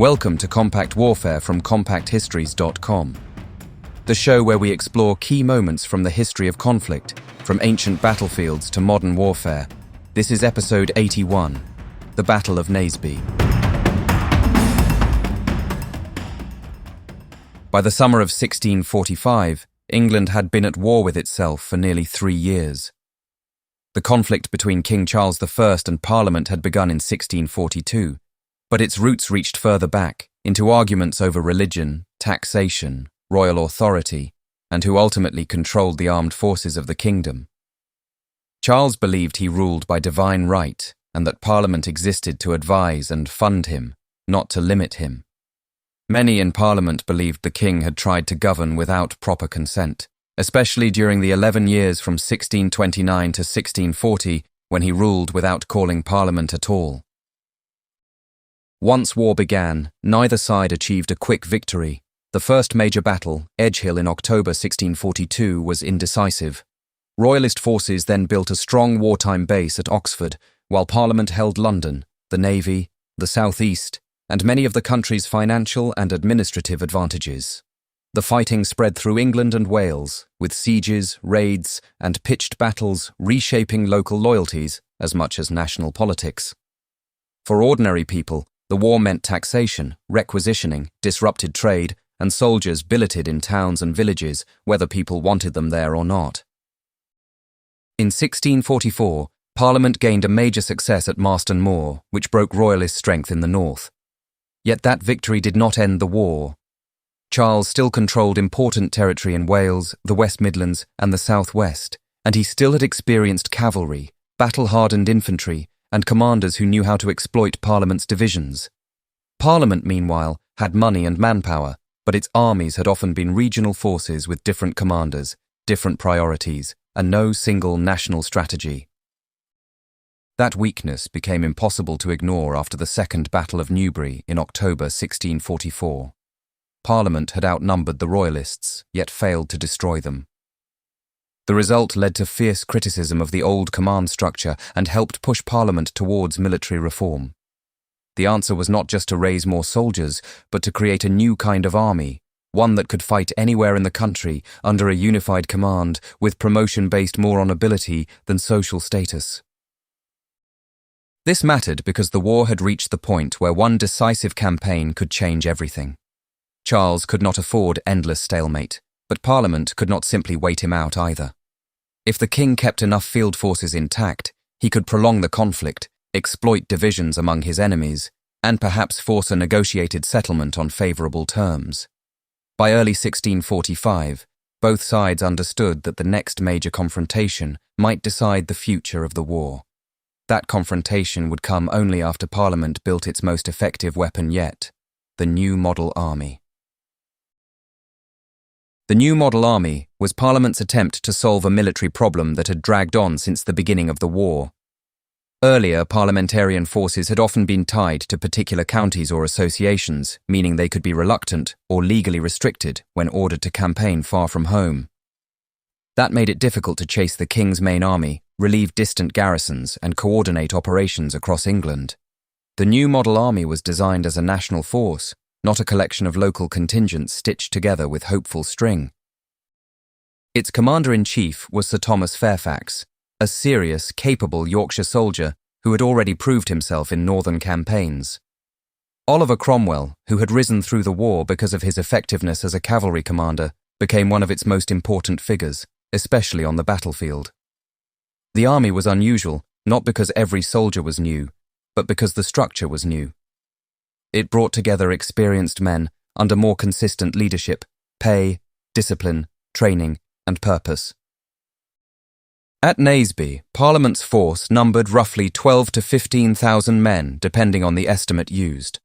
Welcome to Compact Warfare from CompactHistories.com, the show where we explore key moments from the history of conflict, from ancient battlefields to modern warfare. This is episode 81, the Battle of Naseby. By the summer of 1645, England had been at war with itself for nearly 3 years. The conflict between King Charles I and Parliament had begun in 1642, but its roots reached further back, into arguments over religion, taxation, royal authority, and who ultimately controlled the armed forces of the kingdom. Charles believed he ruled by divine right, and that Parliament existed to advise and fund him, not to limit him. Many in Parliament believed the king had tried to govern without proper consent, especially during the 11 years from 1629 to 1640, when he ruled without calling Parliament at all. Once war began, neither side achieved a quick victory. The first major battle, Edgehill in October 1642, was indecisive. Royalist forces then built a strong wartime base at Oxford, while Parliament held London, the Navy, the South East, and many of the country's financial and administrative advantages. The fighting spread through England and Wales, with sieges, raids, and pitched battles reshaping local loyalties as much as national politics. For ordinary people, the war meant taxation, requisitioning, disrupted trade, and soldiers billeted in towns and villages, whether people wanted them there or not. In 1644, Parliament gained a major success at Marston Moor, which broke Royalist strength in the north. Yet that victory did not end the war. Charles still controlled important territory in Wales, the West Midlands, and the South West, and he still had experienced cavalry, battle-hardened infantry, and commanders who knew how to exploit Parliament's divisions. Parliament, meanwhile, had money and manpower, but its armies had often been regional forces with different commanders, different priorities, and no single national strategy. That weakness became impossible to ignore after the Second Battle of Newbury in October 1644. Parliament had outnumbered the Royalists, yet failed to destroy them. The result led to fierce criticism of the old command structure and helped push Parliament towards military reform. The answer was not just to raise more soldiers, but to create a new kind of army, one that could fight anywhere in the country under a unified command, with promotion based more on ability than social status. This mattered because the war had reached the point where one decisive campaign could change everything. Charles could not afford endless stalemate, but Parliament could not simply wait him out either. If the king kept enough field forces intact, he could prolong the conflict, exploit divisions among his enemies, and perhaps force a negotiated settlement on favourable terms. By early 1645, both sides understood that the next major confrontation might decide the future of the war. That confrontation would come only after Parliament built its most effective weapon yet, the new model army. The new model army was Parliament's attempt to solve a military problem that had dragged on since the beginning of the war. Earlier, parliamentarian forces had often been tied to particular counties or associations, meaning they could be reluctant or legally restricted when ordered to campaign far from home. That made it difficult to chase the king's main army, relieve distant garrisons, and coordinate operations across England. The new model army was designed as a national force, not a collection of local contingents stitched together with hopeful string. Its commander-in-chief was Sir Thomas Fairfax, a serious, capable Yorkshire soldier who had already proved himself in northern campaigns. Oliver Cromwell, who had risen through the war because of his effectiveness as a cavalry commander, became one of its most important figures, especially on the battlefield. The army was unusual, not because every soldier was new, but because the structure was new. It brought together experienced men under more consistent leadership, pay, discipline, training, and purpose. At Naseby, Parliament's force numbered roughly 12 to 15,000 men, depending on the estimate used.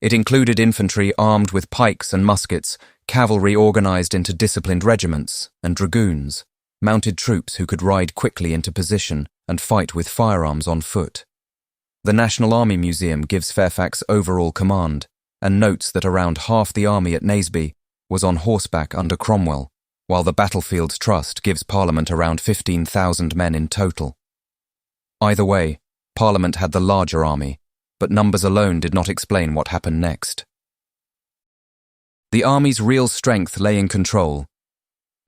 It included infantry armed with pikes and muskets, cavalry organised into disciplined regiments, and dragoons, mounted troops who could ride quickly into position and fight with firearms on foot. The National Army Museum gives Fairfax overall command and notes that around half the army at Naseby was on horseback under Cromwell, while the Battlefields Trust gives Parliament around 15,000 men in total. Either way, Parliament had the larger army, but numbers alone did not explain what happened next. The army's real strength lay in control.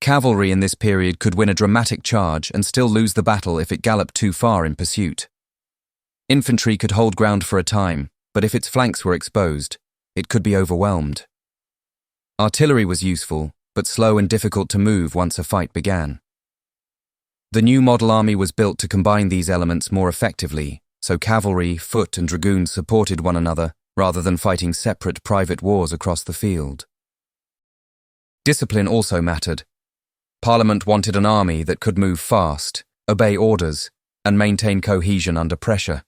Cavalry in this period could win a dramatic charge and still lose the battle if it galloped too far in pursuit. Infantry could hold ground for a time, but if its flanks were exposed, it could be overwhelmed. Artillery was useful, but slow and difficult to move once a fight began. The new model army was built to combine these elements more effectively, so cavalry, foot and dragoons supported one another rather than fighting separate private wars across the field. Discipline also mattered. Parliament wanted an army that could move fast, obey orders, and maintain cohesion under pressure.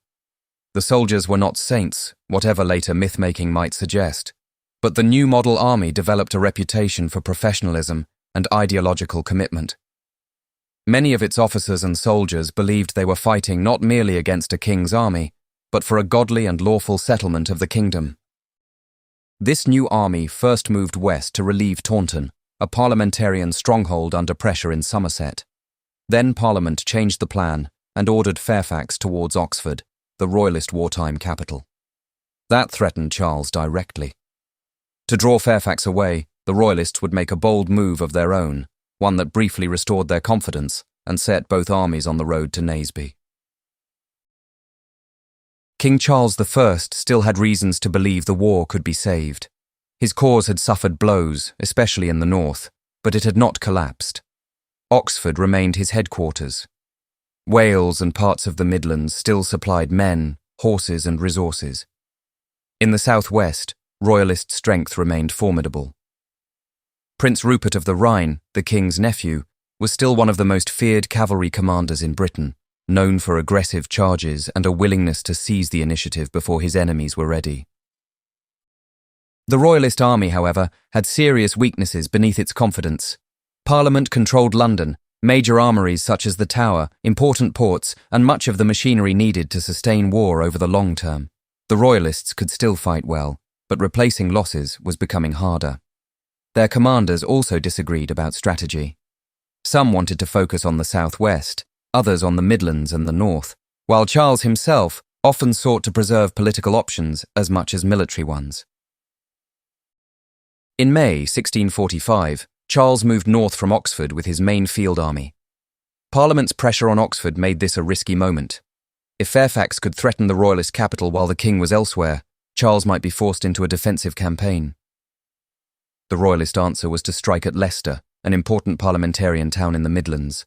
The soldiers were not saints, whatever later myth-making might suggest, but the new model army developed a reputation for professionalism and ideological commitment. Many of its officers and soldiers believed they were fighting not merely against a king's army, but for a godly and lawful settlement of the kingdom. This new army first moved west to relieve Taunton, a parliamentarian stronghold under pressure in Somerset. Then Parliament changed the plan and ordered Fairfax towards Oxford, the Royalist wartime capital. That threatened Charles directly. To draw Fairfax away, the Royalists would make a bold move of their own, one that briefly restored their confidence and set both armies on the road to Naseby. King Charles I still had reasons to believe the war could be saved. His cause had suffered blows, especially in the north, but it had not collapsed. Oxford remained his headquarters. Wales and parts of the Midlands still supplied men, horses and resources. In the southwest, Royalist strength remained formidable. Prince Rupert of the Rhine, the king's nephew, was still one of the most feared cavalry commanders in Britain, known for aggressive charges and a willingness to seize the initiative before his enemies were ready. The Royalist army, however, had serious weaknesses beneath its confidence. Parliament controlled London, major armories such as the Tower, important ports, and much of the machinery needed to sustain war over the long term. The Royalists could still fight well, but replacing losses was becoming harder. Their commanders also disagreed about strategy. Some wanted to focus on the southwest, others on the Midlands and the north, while Charles himself often sought to preserve political options as much as military ones. In May 1645, Charles moved north from Oxford with his main field army. Parliament's pressure on Oxford made this a risky moment. If Fairfax could threaten the Royalist capital while the king was elsewhere, Charles might be forced into a defensive campaign. The Royalist answer was to strike at Leicester, an important parliamentarian town in the Midlands.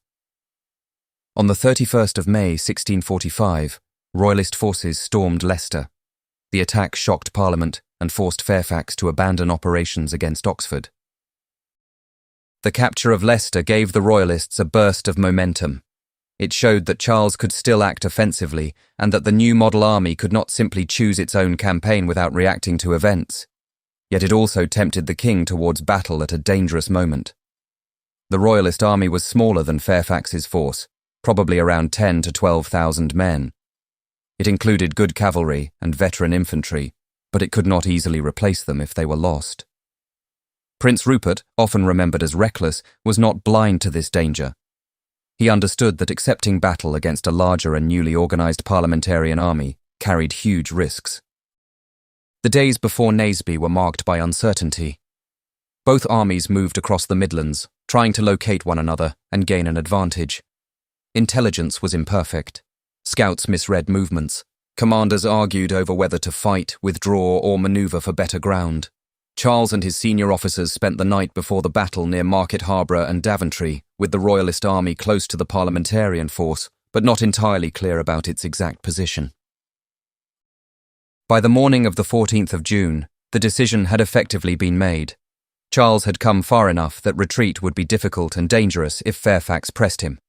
On the 31st of May 1645, Royalist forces stormed Leicester. The attack shocked Parliament and forced Fairfax to abandon operations against Oxford. The capture of Leicester gave the Royalists a burst of momentum. It showed that Charles could still act offensively and that the new model army could not simply choose its own campaign without reacting to events. Yet it also tempted the king towards battle at a dangerous moment. The Royalist army was smaller than Fairfax's force, probably around 10,000 to 12,000 men. It included good cavalry and veteran infantry, but it could not easily replace them if they were lost. Prince Rupert, often remembered as reckless, was not blind to this danger. He understood that accepting battle against a larger and newly organised parliamentarian army carried huge risks. The days before Naseby were marked by uncertainty. Both armies moved across the Midlands, trying to locate one another and gain an advantage. Intelligence was imperfect. Scouts misread movements. Commanders argued over whether to fight, withdraw, or manoeuvre for better ground. Charles and his senior officers spent the night before the battle near Market Harborough and Daventry, with the Royalist army close to the parliamentarian force, but not entirely clear about its exact position. By the morning of the 14th of June, the decision had effectively been made. Charles had come far enough that retreat would be difficult and dangerous if Fairfax pressed him.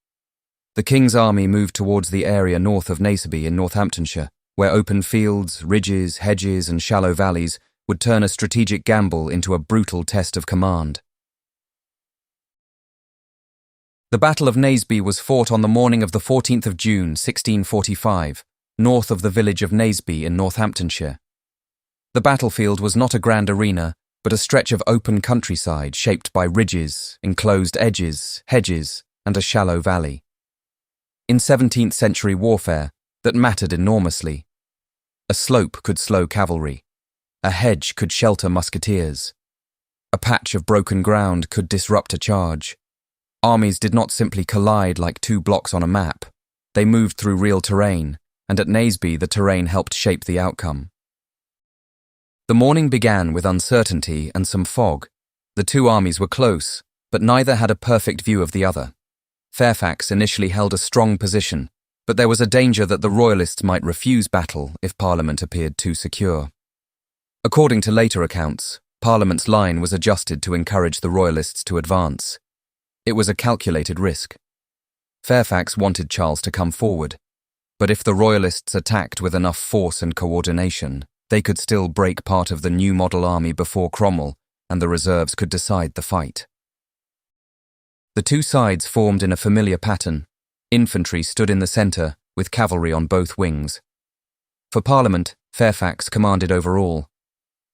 The king's army moved towards the area north of Naseby in Northamptonshire, where open fields, ridges, hedges, and shallow valleys would turn a strategic gamble into a brutal test of command. The Battle of Naseby was fought on the morning of the 14th of June, 1645, north of the village of Naseby in Northamptonshire. The battlefield was not a grand arena, but a stretch of open countryside shaped by ridges, enclosed edges, hedges, and a shallow valley. In 17th century warfare, that mattered enormously. A slope could slow cavalry. A hedge could shelter musketeers. A patch of broken ground could disrupt a charge. Armies did not simply collide like two blocks on a map. They moved through real terrain, and at Naseby the terrain helped shape the outcome. The morning began with uncertainty and some fog. The two armies were close, but neither had a perfect view of the other. Fairfax initially held a strong position, but there was a danger that the Royalists might refuse battle if Parliament appeared too secure. According to later accounts, Parliament's line was adjusted to encourage the Royalists to advance. It was a calculated risk. Fairfax wanted Charles to come forward, but if the Royalists attacked with enough force and coordination, they could still break part of the new model army before Cromwell, and the reserves could decide the fight. The two sides formed in a familiar pattern. Infantry stood in the centre, with cavalry on both wings. For Parliament, Fairfax commanded over all.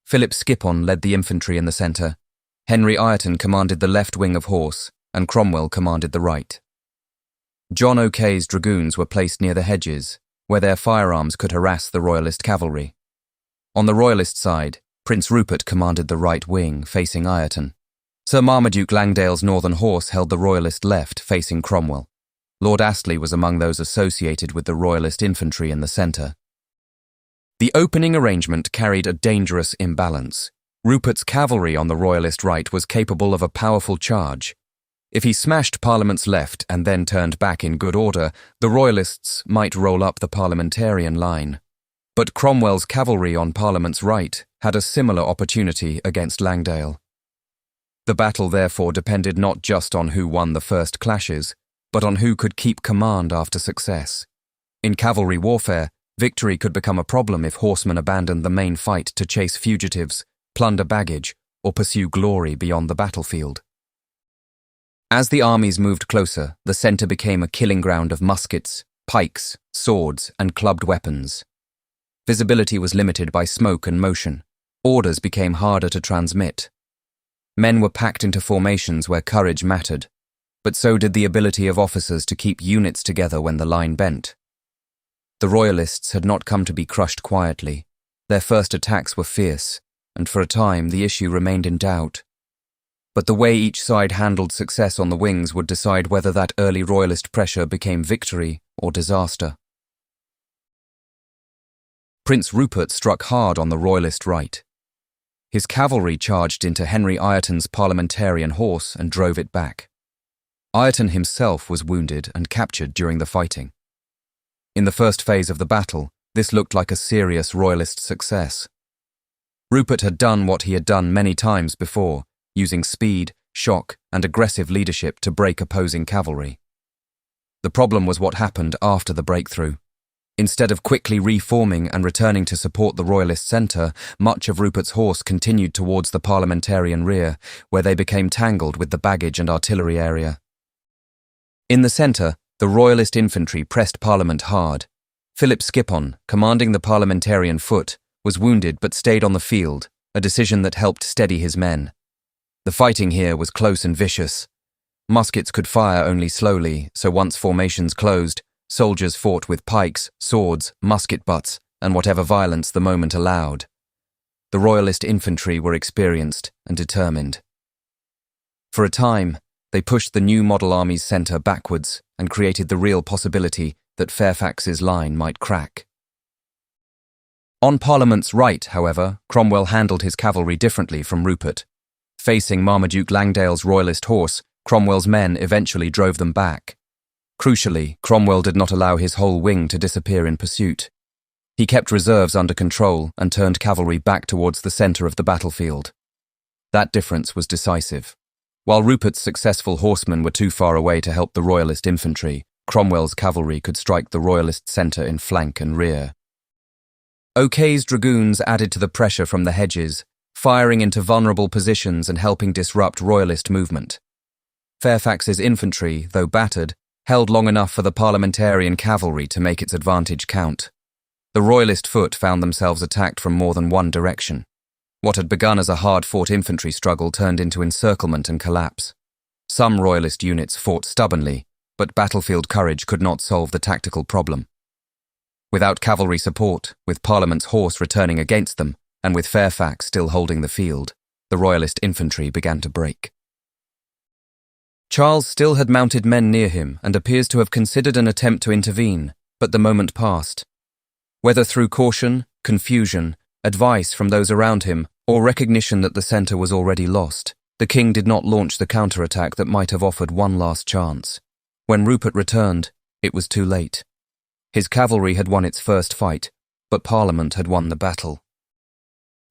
Philip Skippon led the infantry in the centre. Henry Ireton commanded the left wing of horse, and Cromwell commanded the right. John O'Kaye's dragoons were placed near the hedges, where their firearms could harass the Royalist cavalry. On the Royalist side, Prince Rupert commanded the right wing, facing Ireton. Sir Marmaduke Langdale's northern horse held the Royalist left, facing Cromwell. Lord Astley was among those associated with the Royalist infantry in the centre. The opening arrangement carried a dangerous imbalance. Rupert's cavalry on the Royalist right was capable of a powerful charge. If he smashed Parliament's left and then turned back in good order, the Royalists might roll up the parliamentarian line. But Cromwell's cavalry on Parliament's right had a similar opportunity against Langdale. The battle therefore depended not just on who won the first clashes, but on who could keep command after success. In cavalry warfare, victory could become a problem if horsemen abandoned the main fight to chase fugitives, plunder baggage, or pursue glory beyond the battlefield. As the armies moved closer, the centre became a killing ground of muskets, pikes, swords, and clubbed weapons. Visibility was limited by smoke and motion. Orders became harder to transmit. Men were packed into formations where courage mattered, but so did the ability of officers to keep units together when the line bent. The Royalists had not come to be crushed quietly. Their first attacks were fierce, and for a time the issue remained in doubt. But the way each side handled success on the wings would decide whether that early Royalist pressure became victory or disaster. Prince Rupert struck hard on the Royalist right. His cavalry charged into Henry Ireton's parliamentarian horse and drove it back. Ireton himself was wounded and captured during the fighting. In the first phase of the battle, this looked like a serious Royalist success. Rupert had done what he had done many times before, using speed, shock, and aggressive leadership to break opposing cavalry. The problem was what happened after the breakthrough. Instead of quickly reforming and returning to support the Royalist centre, much of Rupert's horse continued towards the parliamentarian rear, where they became tangled with the baggage and artillery area. In the centre, the Royalist infantry pressed Parliament hard. Philip Skippon, commanding the parliamentarian foot, was wounded but stayed on the field, a decision that helped steady his men. The fighting here was close and vicious. Muskets could fire only slowly, so once formations closed, soldiers fought with pikes, swords, musket butts, and whatever violence the moment allowed. The Royalist infantry were experienced and determined. For a time, they pushed the new model army's centre backwards and created the real possibility that Fairfax's line might crack. On Parliament's right, however, Cromwell handled his cavalry differently from Rupert. Facing Marmaduke Langdale's Royalist horse, Cromwell's men eventually drove them back. Crucially, Cromwell did not allow his whole wing to disappear in pursuit. He kept reserves under control and turned cavalry back towards the centre of the battlefield. That difference was decisive. While Rupert's successful horsemen were too far away to help the Royalist infantry, Cromwell's cavalry could strike the Royalist centre in flank and rear. O'Kaye's dragoons added to the pressure from the hedges, firing into vulnerable positions and helping disrupt Royalist movement. Fairfax's infantry, though battered, held long enough for the parliamentarian cavalry to make its advantage count. The Royalist foot found themselves attacked from more than one direction. What had begun as a hard-fought infantry struggle turned into encirclement and collapse. Some Royalist units fought stubbornly, but battlefield courage could not solve the tactical problem. Without cavalry support, with Parliament's horse returning against them, and with Fairfax still holding the field, The Royalist infantry began to break. Charles still had mounted men near him and appears to have considered an attempt to intervene, but the moment passed. Whether through caution, confusion, advice from those around him, or recognition that the centre was already lost, the king did not launch the counterattack that might have offered one last chance. When Rupert returned, it was too late. His cavalry had won its first fight, but Parliament had won the battle.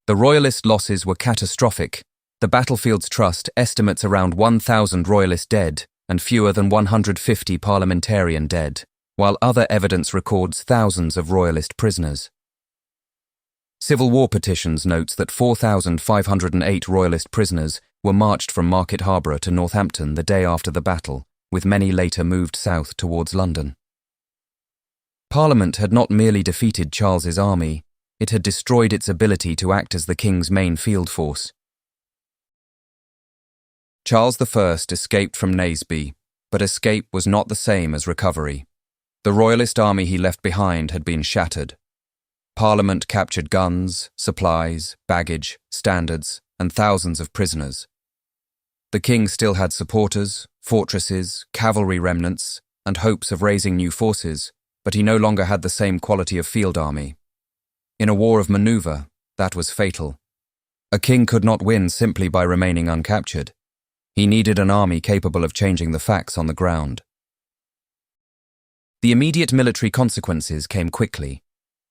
The Royalist losses were catastrophic. The battlefield's trust estimates around 1,000 Royalist dead and fewer than 150 parliamentarian dead, while other evidence records thousands of Royalist prisoners. Civil War petitions notes that 4,508 Royalist prisoners were marched from Market Harborough to Northampton the day after the battle, with many later moved south towards London. Parliament had not merely defeated Charles's army, it had destroyed its ability to act as the king's main field force. Charles I escaped from Naseby, but escape was not the same as recovery. The Royalist army he left behind had been shattered. Parliament captured guns, supplies, baggage, standards, and thousands of prisoners. The king still had supporters, fortresses, cavalry remnants, and hopes of raising new forces, but he no longer had the same quality of field army. In a war of manoeuvre, that was fatal. A king could not win simply by remaining uncaptured. He needed an army capable of changing the facts on the ground. The immediate military consequences came quickly.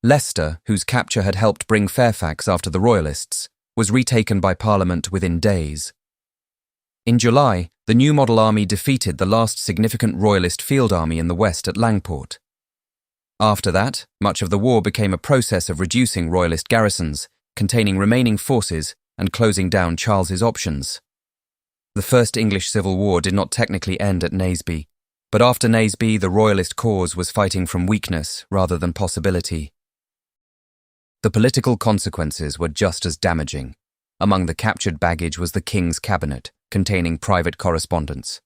Leicester, whose capture had helped bring Fairfax after the Royalists, was retaken by Parliament within days. In July, the new model army defeated the last significant Royalist field army in the west at Langport. After that, much of the war became a process of reducing Royalist garrisons, containing remaining forces, and closing down Charles's options. The First English Civil War did not technically end at Naseby, but after Naseby the Royalist cause was fighting from weakness rather than possibility. The political consequences were just as damaging. Among the captured baggage was the King's cabinet, containing private correspondence.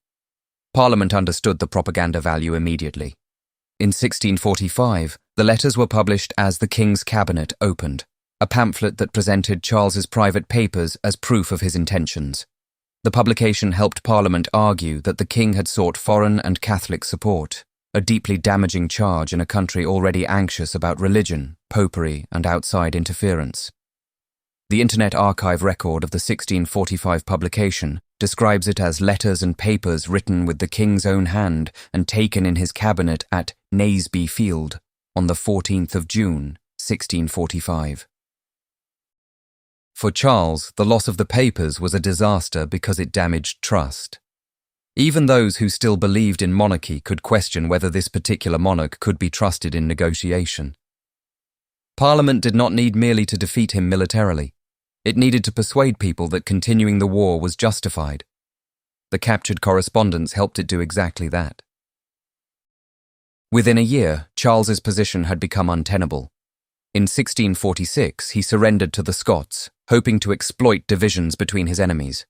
Parliament understood the propaganda value immediately. In 1645, the letters were published as The King's Cabinet Opened, a pamphlet that presented Charles's private papers as proof of his intentions. The publication helped Parliament argue that the king had sought foreign and Catholic support, a deeply damaging charge in a country already anxious about religion, popery, and outside interference. The Internet Archive record of the 1645 publication describes it as letters and papers written with the king's own hand and taken in his cabinet at Naseby Field on the 14th of June, 1645. For Charles, the loss of the papers was a disaster because it damaged trust. Even those who still believed in monarchy could question whether this particular monarch could be trusted in negotiation. Parliament did not need merely to defeat him militarily. It needed to persuade people that continuing the war was justified. The captured correspondence helped it do exactly that. Within a year, Charles's position had become untenable. In 1646, he surrendered to the Scots, hoping to exploit divisions between his enemies.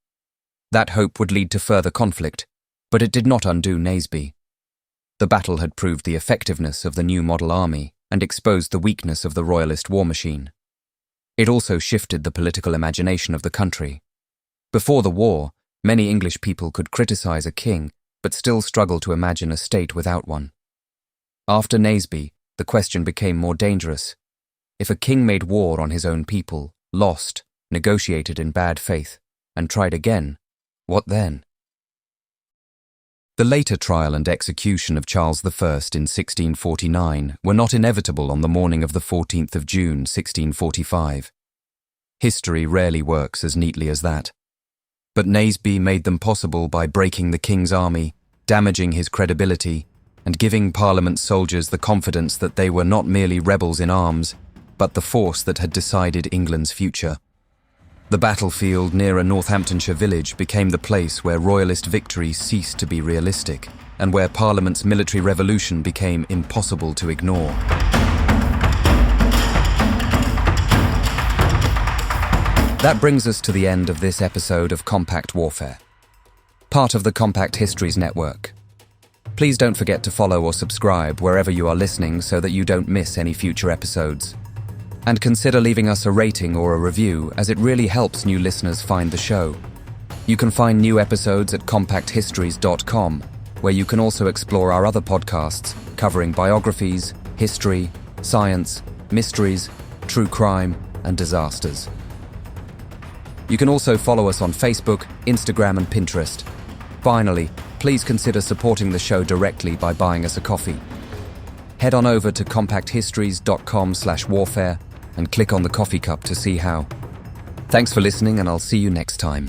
That hope would lead to further conflict, but it did not undo Naseby. The battle had proved the effectiveness of the new model army and exposed the weakness of the Royalist war machine. It also shifted the political imagination of the country. Before the war, many English people could criticize a king, but still struggle to imagine a state without one. After Naseby, the question became more dangerous. If a king made war on his own people, lost, negotiated in bad faith, and tried again, what then? The later trial and execution of Charles I in 1649 were not inevitable on the morning of the 14th of June, 1645. History rarely works as neatly as that. But Naseby made them possible by breaking the king's army, damaging his credibility, and giving Parliament soldiers the confidence that they were not merely rebels in arms, but the force that had decided England's future. The battlefield near a Northamptonshire village became the place where Royalist victory ceased to be realistic, and where Parliament's military revolution became impossible to ignore. That brings us to the end of this episode of Compact Warfare, part of the Compact Histories Network. Please don't forget to follow or subscribe wherever you are listening so that you don't miss any future episodes. And consider leaving us a rating or a review, as it really helps new listeners find the show. You can find new episodes at compacthistories.com, where you can also explore our other podcasts covering biographies, history, science, mysteries, true crime, and disasters. You can also follow us on Facebook, Instagram, and Pinterest. Finally, please consider supporting the show directly by buying us a coffee. Head on over to compacthistories.com/warfare and click on the coffee cup to see how. Thanks for listening, and I'll see you next time.